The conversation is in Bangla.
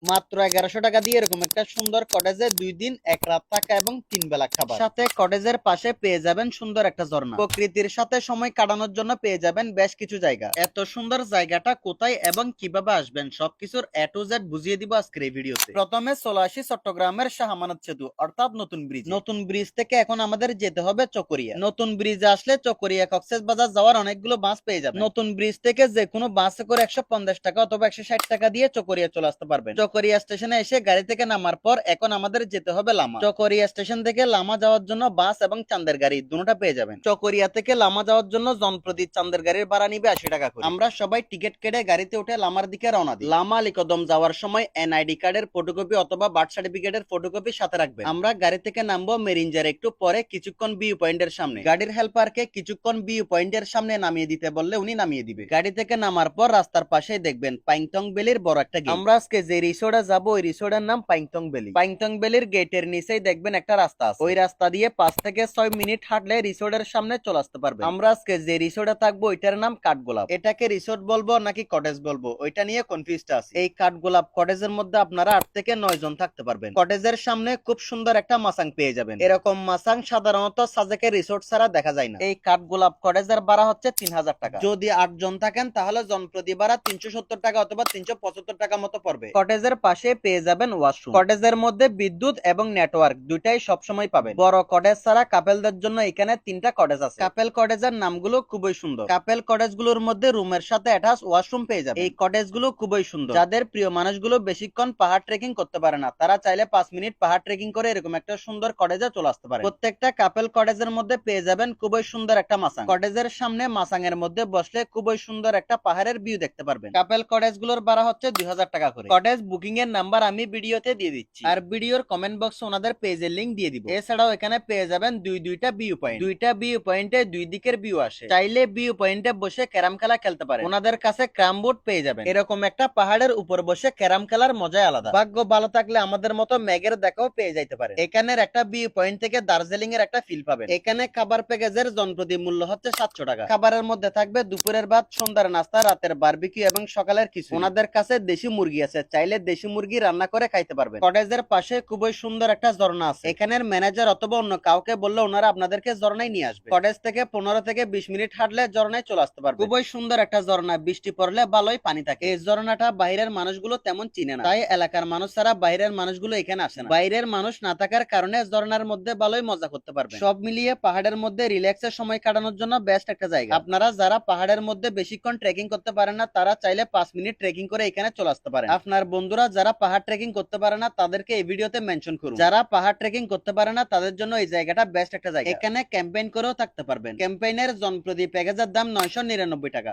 মাত্র 1100 টাকা দিয়ে এরকম একটা সুন্দর কটেজে 2 দিন 1 রাত থাকা এবং 3 বেলা খাবার, সাথে কটেজের পাশে পেয়ে যাবেন সুন্দর একটা ঝর্ণা। প্রকৃতির সাথে সময় কাটানোর জন্য পেয়ে যাবেন বেশ কিছু জায়গা। এত সুন্দর জায়গাটা কোথায় এবং কিভাবে আসবেন সবকিছুর A to Z বুঝিয়ে দিব আজকের এই ভিডিওতে। প্রথমে চলে আসি চট্টগ্রামের শাহ আমানত সেতু অর্থাৎ নতুন ব্রিজ। নতুন ব্রিজ থেকে এখন আমাদের যেতে হবে চকরিয়া। নতুন ব্রিজে আসলে চকরিয়া কক্সবাজার যাওয়ার অনেকগুলো বাস পেয়ে যাবেন। নতুন ব্রিজ থেকে যে কোনো বাসে করে 150 টাকা অথবা 160 টাকা দিয়ে চকরিয়া চলে আসতে পারবেন। চকরিয়া স্টেশনে এসে গাড়ি থেকে নামার পর এখন আমাদের যেতে হবে লামা। চকরিয়া স্টেশন থেকে লামা যাওয়ার জন্য বাস এবং চান্দের গাড়ি দুটোটা পেয়ে যাবেন। চকরিয়া থেকে লামা যাওয়ার জন্য জনপ্রতি চান্দের গাড়ির ভাড়া নিবে 80 টাকা করে। আমরা সবাই টিকিট কেটে গাড়িতে উঠে লামার দিকে রওনা দিই। লামা আলীকদম যাওয়ার সময় এনআইডি কার্ডের ফটোকপি অথবা বার্থ সার্টিফিকেটের ফটোকপি সাথে রাখবেন। আমরা গাড়ি থেকে নামবো মেরিঞ্জার একটু পরে কিছুক্ষণ ভিউ পয়েন্টের সামনে। গাড়ির হেল্পারকে কিছুক্ষণ ভিউ পয়েন্টের সামনে নামিয়ে দিতে বললে উনি নামিয়ে দিবে। গাড়ি থেকে নামার পর রাস্তার পাশে দেখবেন পাইংটং ভ্যালির বড় একটা গেট। আমরা আজকে যে রিসোর্টে যাব ওই রিসোর্টের নাম পাইংটং ভ্যালি। পাইংটং ভ্যালির গেটের নিচেই দেখবেন একটা রাস্তা আছে। ওই রাস্তা দিয়ে 5 থেকে 6 মিনিট হাঁটলে রিসোর্টের সামনে চলে আসতে পারবেন। আমরা আজকে যে রিসোর্টে থাকবো ওইটার নাম কাঠগোলাপ। এটাকে রিসোর্ট বলবো নাকি কটেজ বলবো ওইটা নিয়ে কনফিউজড আছি। এই কাঠগোলাপ কটেজের মধ্যে আপনারা 8 থেকে 9 জন থাকতে পারবেন। কটেজের সামনে খুব সুন্দর একটা মাসাং পেয়ে যাবেন। এরকম মাসাং সাধারণত সাজেকের রিসোর্ট ছাড়া দেখা যায় না। এই কাঠগোলাপ কটেজের ভাড়া হচ্ছে 3000 টাকা। যদি 8 জন থাকেন তাহলে জনপ্রতি ভাড়া 370 টাকা অথবা 375 টাকা মতো পড়বে। কটেজের পাশে পেয়ে যাবেন ওয়াশরুম। কটেজের মধ্যে বিদ্যুৎ এবং নেটওয়ার্ক দুইটাই সবসময় পাবেন। বড় কটেজ ছাড়া কাপেলদের জন্য এখানে 3টা কটেজ আছে। কাপেল কটেজের নামগুলো খুবই সুন্দর। কাপেল কটেজগুলোর মধ্যে রুমের সাথে অ্যাটাচ ওয়াশরুম পেয়ে যাবেন। এই কটেজগুলো খুবই সুন্দর। যাদের প্রিয় মানুষগুলো বেশিক্ষণ পাহাড় ট্রেকিং করতে পারে না তারা চাইলে 5 মিনিট পাহাড় ট্রেকিং করে এরকম একটা সুন্দর কটেজে চলে আসতে পারে। প্রত্যেকটা কাপেল কটেজের মধ্যে পেয়ে যাবেন খুবই সুন্দর একটা মাসাং। কটেজের সামনে মাসাং এর মধ্যে বসলে খুবই সুন্দর একটা পাহাড়ের ভিউ দেখতে পারবেন। কাপেল কটেজগুলোর ভাড়া হচ্ছে 2000 টাকা করে। কটেজ বুকিং এর নাম্বার আমি ভিডিওতে দিয়ে দিচ্ছি আর ভিডিওর কমেন্ট বক্সে ওনাদের পেজের লিংক দিয়ে দিব। এছাড়াও এখানে পেয়ে যাবেন দুইটা ভিউ পয়েন্ট। দুইটা ভিউ পয়েন্টে দুই দিকের ভিউ আসে। চাইলে ভিউ পয়েন্টে বসে ক্যারাম খেলা খেলতে পারেন। ওনাদের কাছে ক্রাম বোর্ড পেয়ে যাবেন। এরকম একটা পাহাড়ের উপর বসে ক্যারাম খেলার মজাই আলাদা। ভাগ্য ভালো থাকলে আমাদের মতো মেঘের দেখাও পেয়ে যাইতে পারে। এখানের একটা ভিউ পয়েন্ট থেকে দার্জিলিং এর একটা ফিল পাবেন। এখানে খাবার প্যাকেজের জনপ্রতি মূল্য হচ্ছে 700 টাকা। খাবারের মধ্যে থাকবে দুপুরের ভাত, সন্ধ্যার নাস্তা, রাতের বারবিকিউ এবং সকালের কিছু। ওনাদের কাছে দেশি মুরগি আছে, চাইলে দেশি মুরগি রান্না করে খাইতে পারবেন। কটেজের পাশে খুবই সুন্দর একটা ঝর্ণা আছে। এখানের ম্যানেজার অথবা অন্য কাউকে বললে ওনারা আপনাদেরকে ঝর্ণায় নিয়ে আসবে। কটেজ থেকে 15 থেকে 20 মিনিট হাঁটলে ঝর্ণায় চলে আসতে পারবে। খুবই সুন্দর একটা ঝর্ণা, বৃষ্টি পড়লে ভালোই পানি থাকে। এই ঝর্ণাটা বাইরের মানুষগুলো তেমন চিনে না, তাই এলাকার মানুষ ছাড়া বাইরের মানুষগুলো এখানে আসে না। বাইরের মানুষ না থাকার কারণে ঝর্ণার মধ্যে ভালোই মজা করতে পারবে। সব মিলিয়ে পাহাড়ের মধ্যে রিল্যাক্সের সময় কাটানোর জন্য বেস্ট একটা জায়গা। আপনারা যারা পাহাড়ের মধ্যে বেশিক্ষণ ট্রেকিং করতে পারেন না তারা চাইলে 5 মিনিট ট্রেকিং করে এখানে চলে আসতে পারেন। আপনার বন্ধুরা যারা পাহাড় ট্রেকিং করতে পারে না তাদেরকে এই ভিডিওতে মেনশন করুন। যারা পাহাড় ট্রেকিং করতে পারে না তাদের জন্য এই জায়গাটা বেস্ট একটা জায়গা। এখানে ক্যাম্পেইন করেও থাকতে পারবেন। ক্যাম্পেইনের জনপ্রতি প্যাকেজের দাম 999 টাকা।